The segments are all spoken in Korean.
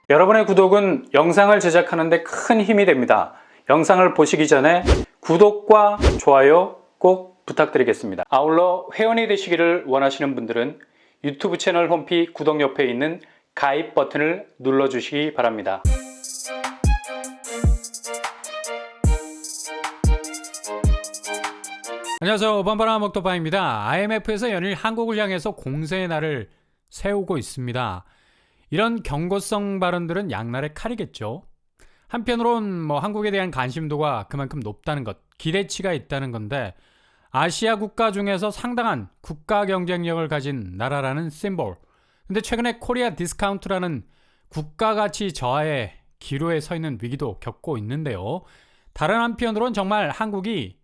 여러분의 구독은 영상을 제작하는 데 큰 힘이 됩니다. 영상을 보시기 전에 구독과 좋아요 꼭 부탁드리겠습니다. 아울러 회원이 되시기를 원하시는 분들은 유튜브 채널 홈피 구독 옆에 있는 가입 버튼을 눌러주시기 바랍니다. 안녕하세요. 반바람 먹토파입니다. IMF에서 연일 한국을 향해서 공세의 날을 세우고 있습니다. 이런 경고성 발언들은 양날의 칼이겠죠. 한편으론 한국에 대한 관심도가 그만큼 높다는 것, 기대치가 있다는 건데, 아시아 국가 중에서 상당한 국가 경쟁력을 가진 나라라는 심볼. 근데 최근에 코리아 디스카운트라는 국가 가치 저하의 기로에 서 있는 위기도 겪고 있는데요. 다른 한편으론 정말 한국이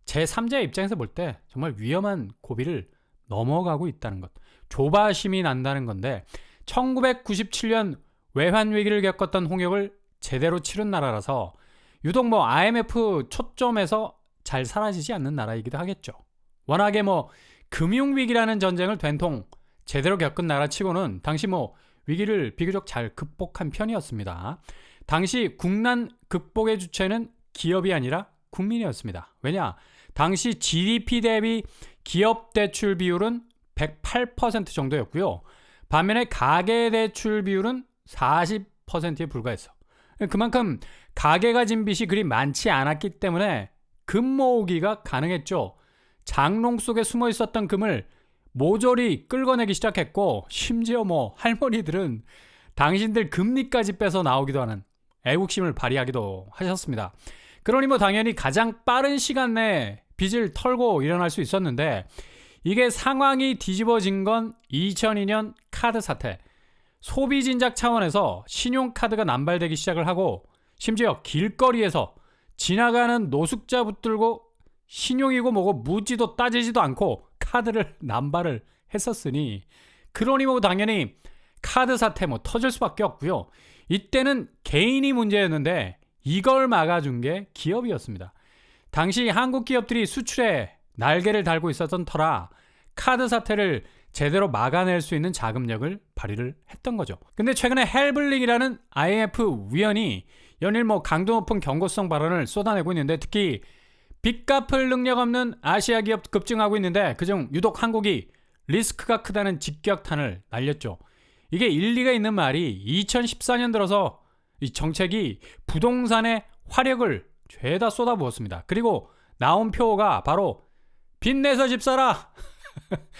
제3자의 입장에서 볼 때 정말 위험한 고비를 넘어가고 있다는 것, 조바심이 난다는 건데, 1997년 외환위기를 겪었던 홍역을 제대로 치른 나라라서 유독 IMF 초점에서 잘 사라지지 않는 나라이기도 하겠죠. 워낙에 금융위기라는 전쟁을 된통 제대로 겪은 나라치고는 당시 위기를 비교적 잘 극복한 편이었습니다. 당시 국난 극복의 주체는 기업이 아니라 국민이었습니다. 왜냐? 당시 GDP 대비 기업 대출 비율은 108% 정도였고요. 반면에 가계대출 비율은 40%에 불과했어. 그만큼 가계가 진 빚이 그리 많지 않았기 때문에 금 모으기가 가능했죠. 장롱 속에 숨어 있었던 금을 모조리 끌어내기 시작했고, 심지어 할머니들은 당신들 금리까지 빼서 나오기도 하는 애국심을 발휘하기도 하셨습니다. 그러니 당연히 가장 빠른 시간 내에 빚을 털고 일어날 수 있었는데, 이게 상황이 뒤집어진 건 2002년 카드 사태. 소비 진작 차원에서 신용카드가 남발되기 시작을 하고, 심지어 길거리에서 지나가는 노숙자 붙들고 신용이고 뭐고 묻지도 따지지도 않고 카드를 남발을 했었으니, 그러니 당연히 카드 사태 터질 수밖에 없고요. 이때는 개인이 문제였는데 이걸 막아준 게 기업이었습니다. 당시 한국 기업들이 수출에 날개를 달고 있었던 터라 카드 사태를 제대로 막아낼 수 있는 자금력을 발휘를 했던 거죠. 근데 최근에 헬블링이라는 IMF 위원이 연일 강도 높은 경고성 발언을 쏟아내고 있는데, 특히 빚 갚을 능력 없는 아시아 기업 급증하고 있는데 그중 유독 한국이 리스크가 크다는 직격탄을 날렸죠. 이게 일리가 있는 말이 2014년 들어서 이 정책이 부동산에 화력을 죄다 쏟아부었습니다. 그리고 나온 표가 바로 빚내서 집 사라.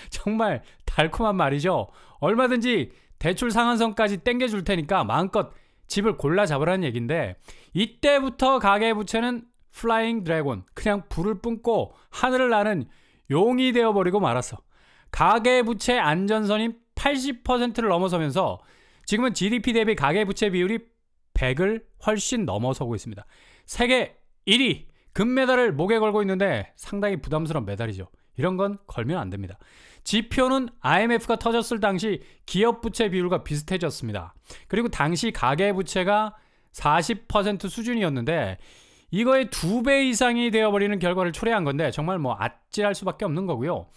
정말 달콤한 말이죠. 얼마든지 대출 상한선까지 땡겨줄 테니까 마음껏 집을 골라 잡으라는 얘기인데, 이때부터 가계부채는 플라잉 드래곤, 그냥 불을 뿜고 하늘을 나는 용이 되어버리고 말았어. 가계부채 안전선인 80%를 넘어서면서 지금은 GDP 대비 가계부채 비율이 100을 훨씬 넘어서고 있습니다. 세계 1위, 금메달을 목에 걸고 있는데 상당히 부담스러운 메달이죠. 이런 건 걸면 안 됩니다. 지표는 IMF가 터졌을 당시 기업 부채 비율과 비슷해졌습니다. 그리고 당시 가계부채가 40% 수준이었는데 이거의 2배 이상이 되어버리는 결과를 초래한 건데, 정말 아찔할 수밖에 없는 거고요.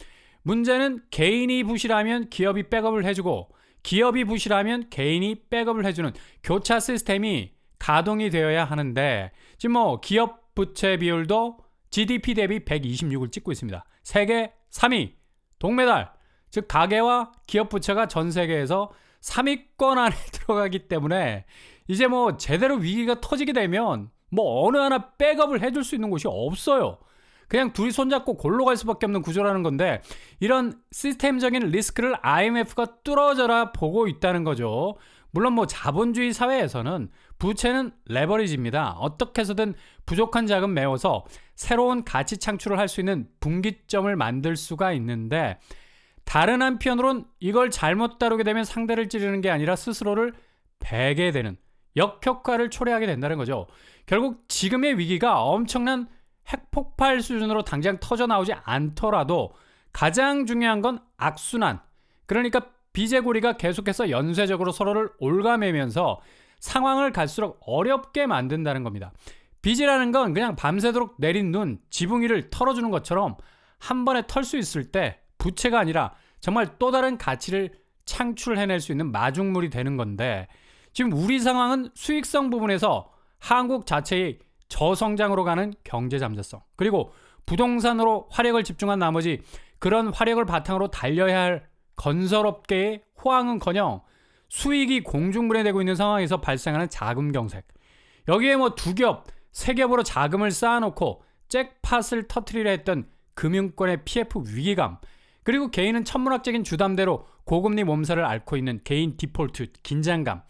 문제는 개인이 부실하면 기업이 백업을 해주고, 기업이 부실하면 개인이 백업을 해주는 교차 시스템이 가동이 되어야 하는데, 지금 기업 부채 비율도 GDP 대비 126을 찍고 있습니다. 세계 3위, 동메달, 즉 가계와 기업 부채가 전 세계에서 3위권 안에 들어가기 때문에 이제 제대로 위기가 터지게 되면 어느 하나 백업을 해줄 수 있는 곳이 없어요. 그냥 둘이 손잡고 골로 갈 수밖에 없는 구조라는 건데, 이런 시스템적인 리스크를 IMF가 뚫어져라 보고 있다는 거죠. 물론 자본주의 사회에서는 부채는 레버리지입니다. 어떻게 해서든 부족한 자금 메워서 새로운 가치 창출을 할 수 있는 분기점을 만들 수가 있는데, 다른 한편으론 이걸 잘못 다루게 되면 상대를 찌르는 게 아니라 스스로를 베게 되는 역효과를 초래하게 된다는 거죠. 결국 지금의 위기가 엄청난 핵폭발 수준으로 당장 터져나오지 않더라도 가장 중요한 건 악순환, 그러니까 비제고리가 계속해서 연쇄적으로 서로를 옭아매면서 상황을 갈수록 어렵게 만든다는 겁니다. 빚이라는 건 그냥 밤새도록 내린 눈, 지붕 위를 털어주는 것처럼 한 번에 털 수 있을 때 부채가 아니라 정말 또 다른 가치를 창출해낼 수 있는 마중물이 되는 건데, 지금 우리 상황은 수익성 부분에서 한국 자체의 저성장으로 가는 경제 잠재성, 그리고 부동산으로 화력을 집중한 나머지 그런 화력을 바탕으로 달려야 할 건설업계의 호황은커녕 수익이 공중분해되고 있는 상황에서 발생하는 자금 경색, 여기에 뭐 두 겹, 세 겹으로 자금을 쌓아놓고 잭팟을 터트리려 했던 금융권의 PF 위기감, 그리고 개인은 천문학적인 주담대로 고금리 몸살을 앓고 있는 개인 디폴트 긴장감,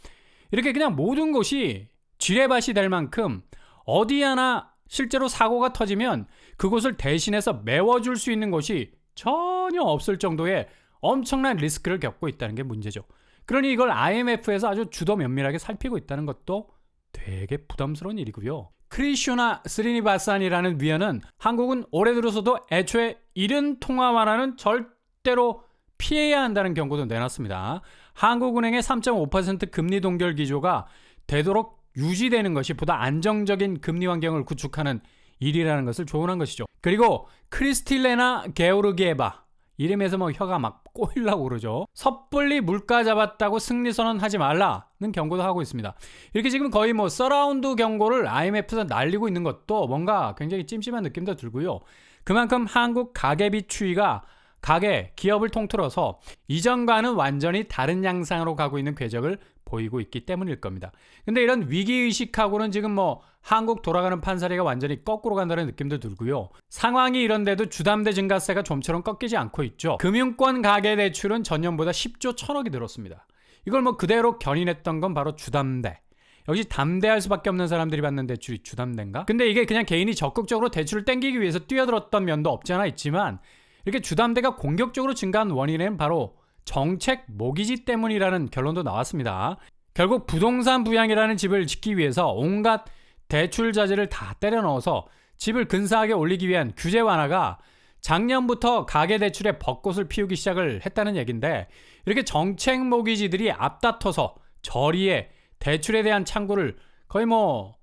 이렇게 그냥 모든 것이 지뢰밭이 될 만큼 어디 하나 실제로 사고가 터지면 그곳을 대신해서 메워줄 수 있는 것이 전혀 없을 정도의 엄청난 리스크를 겪고 있다는 게 문제죠. 그러니 이걸 IMF에서 아주 주도 면밀하게 살피고 있다는 것도 되게 부담스러운 일이고요. 크리슈나 스리니바산이라는 위원은 한국은 올해 들어서도 애초에 이른 통화 완화는 절대로 피해야 한다는 경고도 내놨습니다. 한국은행의 3.5% 금리 동결 기조가 되도록 유지되는 것이 보다 안정적인 금리 환경을 구축하는 일이라는 것을 조언한 것이죠. 그리고 크리스틸레나 게오르기에바, 이름에서 뭐 혀가 막 꼬이려고 그러죠. 섣불리 물가 잡았다고 승리 선언하지 말라는 경고도 하고 있습니다. 이렇게 지금 거의 뭐 서라운드 경고를 IMF에서 날리고 있는 것도 뭔가 굉장히 찜찜한 느낌도 들고요. 그만큼 한국 가계비 추이가 가계, 기업을 통틀어서 이전과는 완전히 다른 양상으로 가고 있는 궤적을 보이고 있기 때문일 겁니다. 근데 이런 위기의식하고는 지금 뭐 한국 돌아가는 판사리가 완전히 거꾸로 간다는 느낌도 들고요. 상황이 이런데도 주담대 증가세가 좀처럼 꺾이지 않고 있죠. 금융권 가계대출은 전년보다 10조 1천억이 늘었습니다. 이걸 뭐 그대로 견인했던 건 바로 주담대. 역시 담대할 수밖에 없는 사람들이 받는 대출이 주담대인가? 근데 이게 그냥 개인이 적극적으로 대출을 땡기기 위해서 뛰어들었던 면도 없지 않아 있지만, 이렇게 주담대가 공격적으로 증가한 원인은 바로 정책 모기지 때문이라는 결론도 나왔습니다. 결국 부동산 부양이라는 집을 짓기 위해서 온갖 대출 자재를 다 때려 넣어서 집을 근사하게 올리기 위한 규제 완화가 작년부터 가계대출의 벚꽃을 피우기 시작을 했다는 얘기인데, 이렇게 정책 모기지들이 앞다퉈서 저리에 대출에 대한 창구를 거의 뭐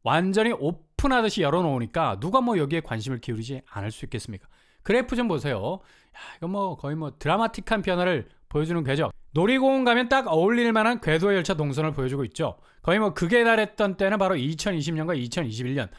완전히 오픈하듯이 열어놓으니까 누가 뭐 여기에 관심을 기울이지 않을 수 있겠습니까? 그래프 좀 보세요. 이거 뭐 거의 뭐 드라마틱한 변화를 보여주는 궤적. 놀이공원 가면 딱 어울릴 만한 궤도 열차 동선을 보여주고 있죠. 거의 뭐 극에 달했던 때는 바로 2020년과 2021년.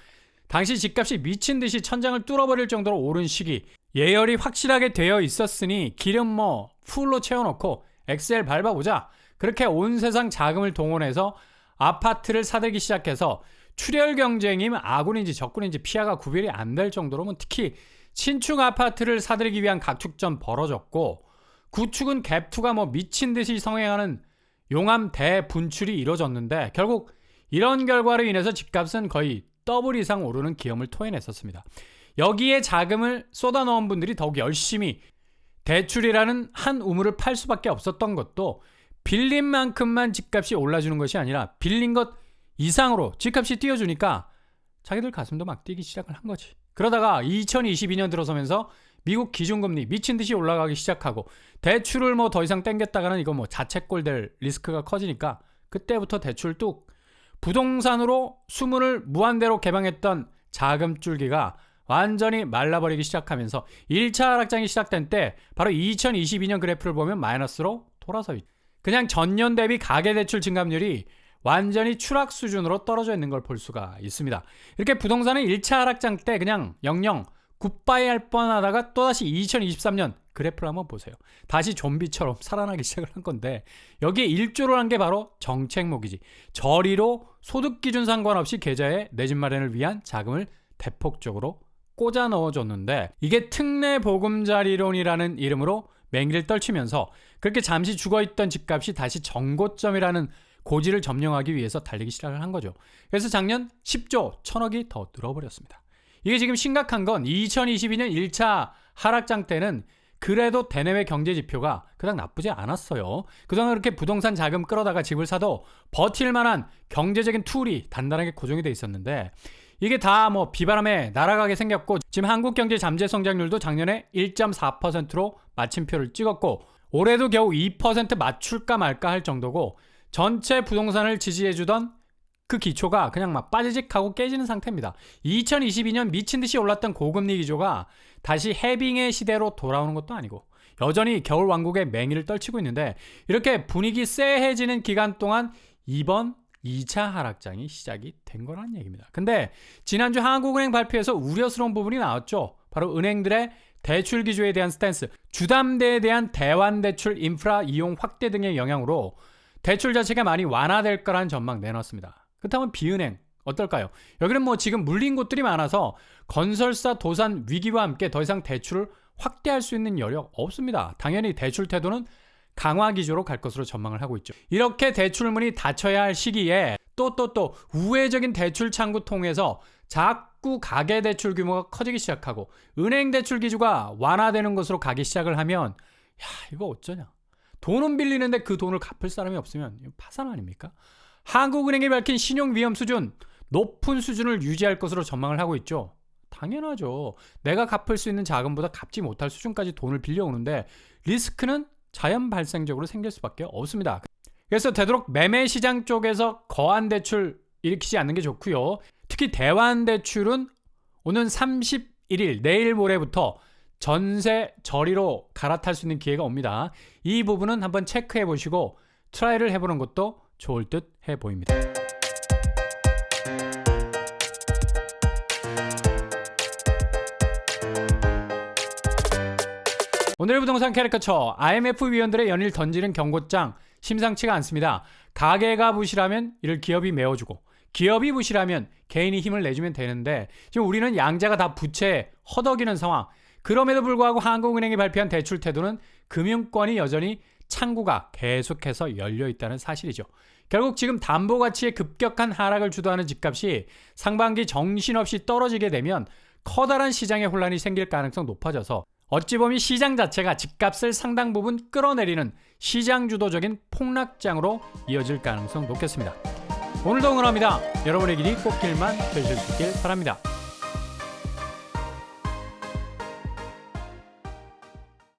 당시 집값이 미친 듯이 천장을 뚫어버릴 정도로 오른 시기. 예열이 확실하게 되어 있었으니 기름 뭐 풀로 채워놓고 엑셀 밟아보자. 그렇게 온 세상 자금을 동원해서 아파트를 사들기 시작해서 출혈 경쟁이면 아군인지 적군인지 피아가 구별이 안 될 정도로는 특히 신축 아파트를 사들이기 위한 각축전 벌어졌고, 구축은 갭투가 뭐 미친 듯이 성행하는 용암 대분출이 이뤄졌는데, 결국 이런 결과로 인해서 집값은 거의 더블 이상 오르는 기염을 토해냈었습니다. 여기에 자금을 쏟아넣은 분들이 더욱 열심히 대출이라는 한 우물을 팔 수밖에 없었던 것도 빌린 만큼만 집값이 올라주는 것이 아니라 빌린 것 이상으로 집값이 뛰어주니까 자기들 가슴도 막 뛰기 시작을 한 거지. 그러다가 2022년 들어서면서 미국 기준금리 미친 듯이 올라가기 시작하고 대출을 뭐 더 이상 땡겼다가는 이거 뭐 자책골 될 리스크가 커지니까 그때부터 대출 뚝, 부동산으로 수문을 무한대로 개방했던 자금줄기가 완전히 말라버리기 시작하면서 1차 하락장이 시작된 때 바로 2022년 그래프를 보면 마이너스로 돌아서 있죠. 그냥 전년 대비 가계대출 증감률이 완전히 추락 수준으로 떨어져 있는 걸 볼 수가 있습니다. 이렇게 부동산은 1차 하락장 때 그냥 영영 굿바이 할 뻔하다가 또다시 2023년 그래프를 한번 보세요. 다시 좀비처럼 살아나기 시작을 한 건데, 여기에 일조를 한 게 바로 정책 모기지. 저리로 소득 기준 상관없이 계좌에 내 집 마련을 위한 자금을 대폭적으로 꽂아 넣어줬는데, 이게 특례 보금자리론이라는 이름으로 맹기를 떨치면서 그렇게 잠시 죽어있던 집값이 다시 정고점이라는 고지를 점령하기 위해서 달리기 시작을 한 거죠. 그래서 작년 10조 1천억이 더 늘어버렸습니다. 이게 지금 심각한 건 2022년 1차 하락장 때는 그래도 대내외 경제 지표가 그닥 나쁘지 않았어요. 그동안 그렇게 부동산 자금 끌어다가 집을 사도 버틸 만한 경제적인 툴이 단단하게 고정이 돼 있었는데, 이게 다 뭐 비바람에 날아가게 생겼고, 지금 한국 경제 잠재 성장률도 작년에 1.4%로 마침표를 찍었고, 올해도 겨우 2% 맞출까 말까 할 정도고, 전체 부동산을 지지해주던 그 기초가 그냥 막 빠지직하고 깨지는 상태입니다. 2022년 미친 듯이 올랐던 고금리 기조가 다시 해빙의 시대로 돌아오는 것도 아니고 여전히 겨울 왕국의 맹위를 떨치고 있는데, 이렇게 분위기 쎄해지는 기간 동안 이번 2차 하락장이 시작이 된 거라는 얘기입니다. 근데 지난주 한국은행 발표에서 우려스러운 부분이 나왔죠. 바로 은행들의 대출 기조에 대한 스탠스, 주담대에 대한 대환대출 인프라 이용 확대 등의 영향으로 대출 자체가 많이 완화될 거라는 전망 내놨습니다. 그렇다면 비은행 어떨까요? 여기는 뭐 지금 물린 곳들이 많아서 건설사 도산 위기와 함께 더 이상 대출을 확대할 수 있는 여력 없습니다. 당연히 대출 태도는 강화 기조로 갈 것으로 전망을 하고 있죠. 이렇게 대출문이 닫혀야 할 시기에 또 우회적인 대출 창구 통해서 자꾸 가계대출 규모가 커지기 시작하고 은행 대출 기조가 완화되는 것으로 가기 시작을 하면 이거 어쩌냐. 돈은 빌리는데 그 돈을 갚을 사람이 없으면 이거 파산 아닙니까? 한국은행이 밝힌 신용위험 수준 높은 수준을 유지할 것으로 전망을 하고 있죠. 당연하죠. 내가 갚을 수 있는 자금보다 갚지 못할 수준까지 돈을 빌려오는데 리스크는 자연 발생적으로 생길 수밖에 없습니다. 그래서 되도록 매매 시장 쪽에서 거한 대출 일으키지 않는 게 좋고요. 특히 대환 대출은 오는 31일 내일 모레부터 전세 저리로 갈아탈 수 있는 기회가 옵니다. 이 부분은 한번 체크해 보시고 트라이를 해보는 것도 좋을 듯 해 보입니다. 오늘의 부동산 캐리커처, IMF 위원들의 연일 던지는 경고장 심상치가 않습니다. 가계가 부실하면 이를 기업이 메워주고 기업이 부실하면 개인이 힘을 내주면 되는데 지금 우리는 양자가 다 부채에 허덕이는 상황. 그럼에도 불구하고 한국은행이 발표한 대출 태도는 금융권이 여전히 창구가 계속해서 열려 있다는 사실이죠. 결국 지금 담보가치의 급격한 하락을 주도하는 집값이 상반기 정신없이 떨어지게 되면 커다란 시장의 혼란이 생길 가능성 높아져서 어찌 보면 시장 자체가 집값을 상당 부분 끌어내리는 시장 주도적인 폭락장으로 이어질 가능성 높겠습니다. 오늘도 응원합니다. 여러분의 길이 꽃길만 되실 수 있길 바랍니다.